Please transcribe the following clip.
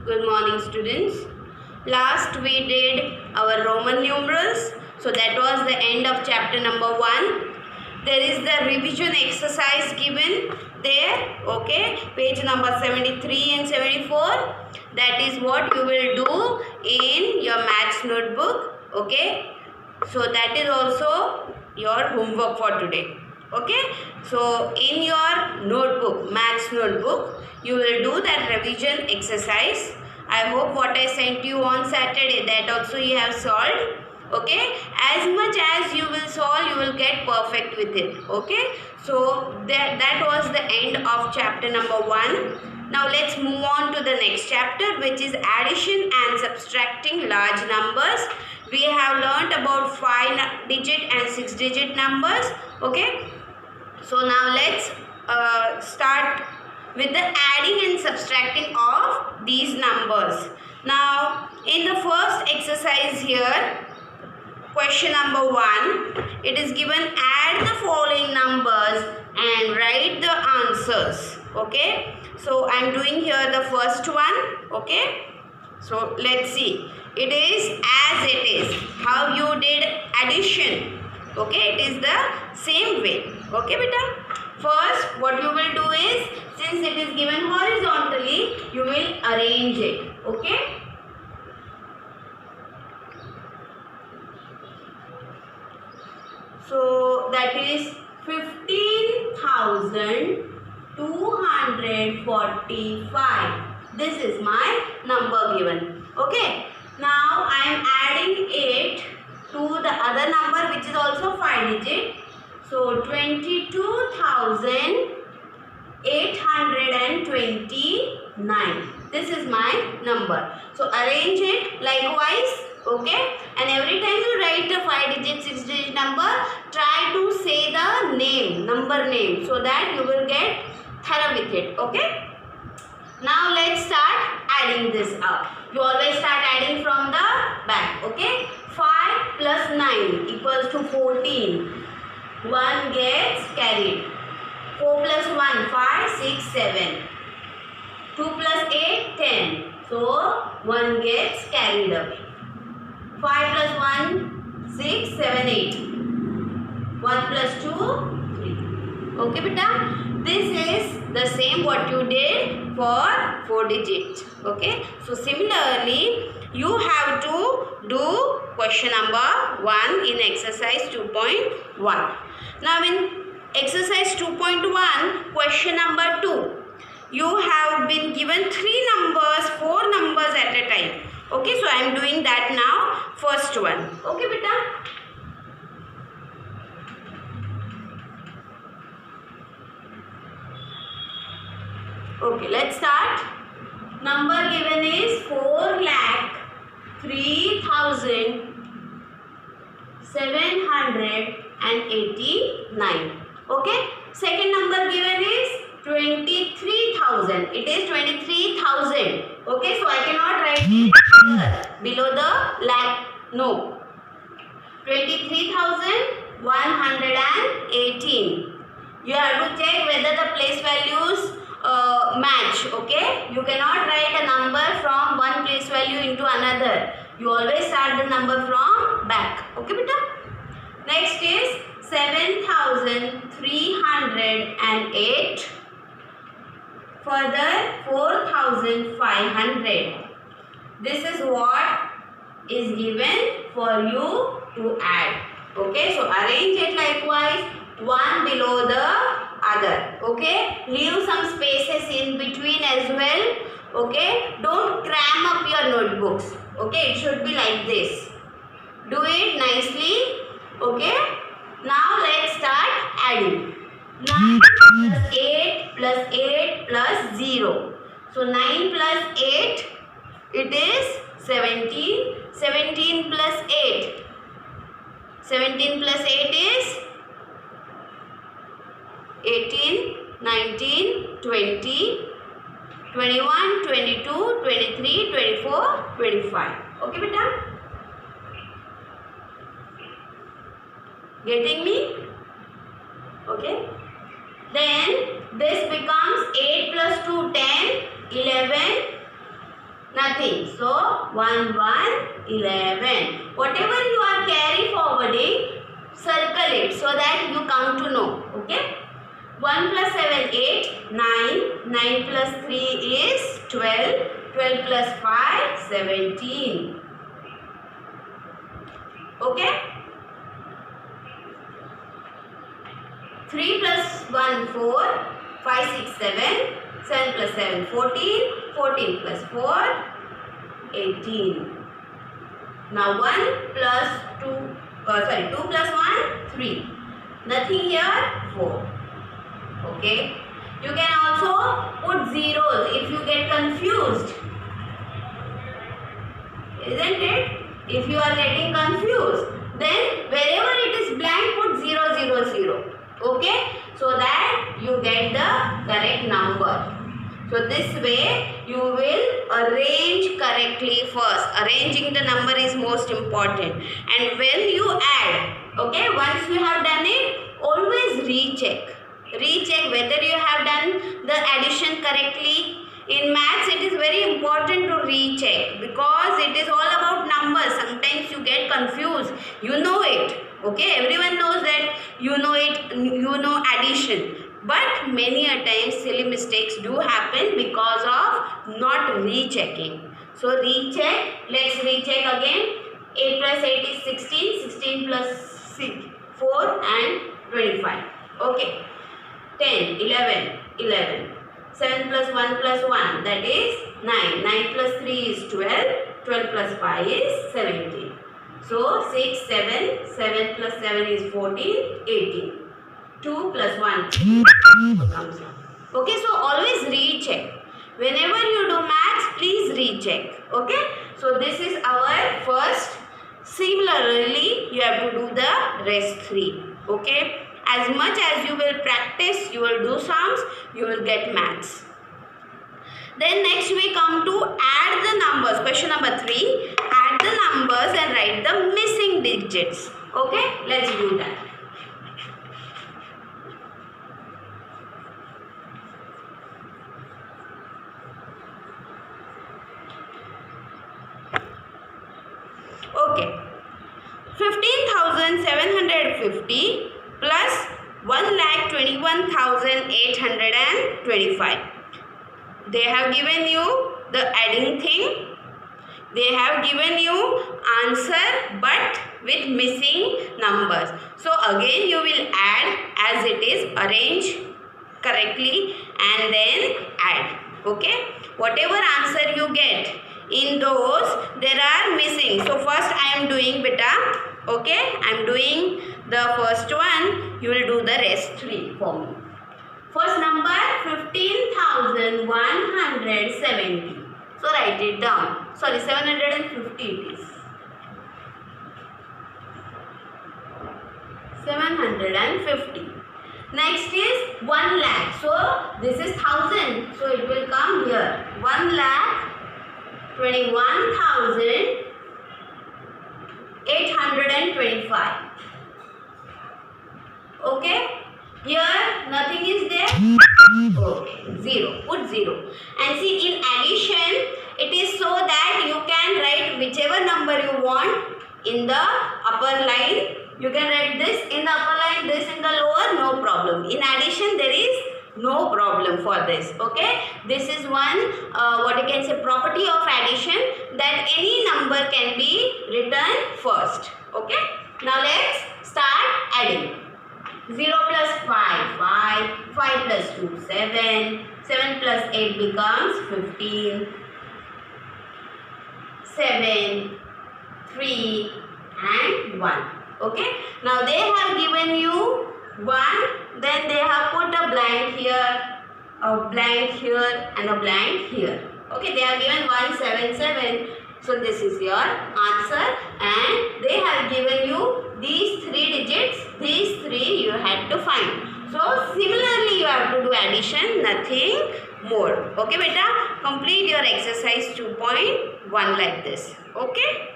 Good morning, students. Last we did our Roman numerals. So that was the end of chapter number 1. There is the revision exercise given there. Okay. Page number 73 and 74. That is what you will do in your maths notebook. Okay. So that is also your homework for today. Okay. So in your notebook, maths notebook, you will do that revision exercise. I hope what I sent you on Saturday, that also you have solved. Okay, as much as you will solve, you will get perfect with it. Okay, so that was the end of chapter number 1. Now let's move on to the next chapter, which is addition and subtracting large numbers. We have learnt about 5-digit and 6-digit numbers. Okay, so now let's start with the adding and subtracting of these numbers. Now in the first exercise here, question number 1, it is given add the following numbers and write the answers. Okay, so I am doing here the first one. Okay, so let's see. It is as it is. How you did addition. Okay, it is the same way. Okay, beta. First, what you will do is, since it is given horizontally, you will arrange it. Okay. So that is 15,245. This is my number given. Okay. Now I am adding it to the other number which is also 5-digit. So 22,829. This is my number. So arrange it likewise. Okay, and every time you write the 5-digit, 6-digit number, try to say the name, number name, so that you will get thorough with it. Okay, now let's start adding this up. You always start adding from the back. Okay, 5 plus 9 equals to 14. 1 gets carried. 4 plus 1, 5, 6, 7. 2 plus 8, 10. So 1 gets carried away. 5 plus 1, 6, 7, 8. 1 plus 2, 3. Okay, beta. This is the same what you did for 4-digit. Okay. So similarly, you have to do question number 1 in exercise 2.1. Now in exercise 2.1, question number 2. You have been given 3 numbers, 4 numbers at a time. Okay, so I am doing that now. First one. Okay, beta. Okay, let's start. Number given is 4,03,789. Okay. Second number given is 23,000. It is 23,000. Okay, so I cannot write it here below the lakh. No. 23,118. You have to check whether the place values match. Okay, you cannot write a number from one place value into another. You always start the number from back. Okay, beta. Next is 7,308. Further 4,500. This is what is given for you to add. Okay, so arrange it likewise, one below the other. Okay, leave some spaces in between as well. Okay, don't cram up your notebooks. Okay, it should be like this. Do it nicely. Okay, now let's start adding. 9 plus 8 plus 8 plus 0. So 9 plus 8, it is 17. 17 plus 8. 17 plus 8 is 18, 19, 20, 21, 22, 23, 24, 25. Okay, beta? Getting me? Okay. Then this becomes 8 plus 2, 10, 11, Nothing. So 1, 1, 11. Whatever you are carry forwarding, circle it so that you come to know. Okay. 1 plus 7, 8, 9. 9 plus 3 is 12. 12 plus 5, 17. Okay. 3 plus 1, 4. 5, 6, 7. 7 plus 7, 14. 14 plus 4, 18. Now 1 plus 2, 2 plus 1, 3. Nothing here, 4. Okay. You can also put zeros if you get confused. Isn't it? If you are getting confused, then wherever it is blank, put 0, 0, 0. Okay. So that you get the correct number. So this way you will arrange correctly first. Arranging the number is most important. And when you add, okay, once you have done it, always recheck. Recheck whether you have done the addition correctly. In maths, it is very important to recheck because it is all about numbers. Sometimes you get confused. You know it. Okay, everyone knows that you know it, you know addition. But many a times silly mistakes do happen because of not rechecking. So recheck. Let's recheck again. 8 plus 8 is 16. 16 plus 6, 4 and 25. Okay. 10, 11, 11. 7 plus 1 plus 1, that is 9. 9 plus 3 is 12. 12 plus 5 is 17. So 6, 7. 7 plus 7 is 14, 18. 2 plus 1 comes out. Okay, so always recheck. Whenever you do maths, please recheck. Okay, so this is our first. Similarly, you have to do the rest 3. Okay, as much as you will practice, you will do sums, you will get maths. Then next we come to add the numbers. Question number 3. Add the numbers and write the missing digits. Okay, let's do that. Okay, 15,750 plus 1,21,825. They have given you the adding thing. They have given you answer but with missing numbers. So again you will add as it is, arrange correctly and then add. Okay, whatever answer you get, in those there are missing. So first I am doing beta. Okay, I am doing the first one. You will do the rest 3 for me. First number 15,170. So write it down. Sorry, 750 it is. 750. Next is 1 lakh. So this is 1000. So it will come here. 1,21,825. Okay. Here nothing is there. Okay. 0. Put 0. And see, in addition, it is so that you can write whichever number you want in the upper line. You can write this in the upper line, this in the lower, no problem. In addition, there is no problem for this. Okay, this is one what you can say property of addition, that any number can be written first. Okay, now let's start adding. 0 plus 5, 5. 5 plus 2, 7. 7 plus 8 becomes 15. 7, 3 and 1. Okay, now they have given you 1, then they have put a blank here, a blank here and a blank here. Okay, they have given 177. So this is your answer, and they have given you these 3 digits. These 3 you had to find. So similarly you have to do addition, nothing more. Okay beta, complete your exercise 2.1 like this. Okay.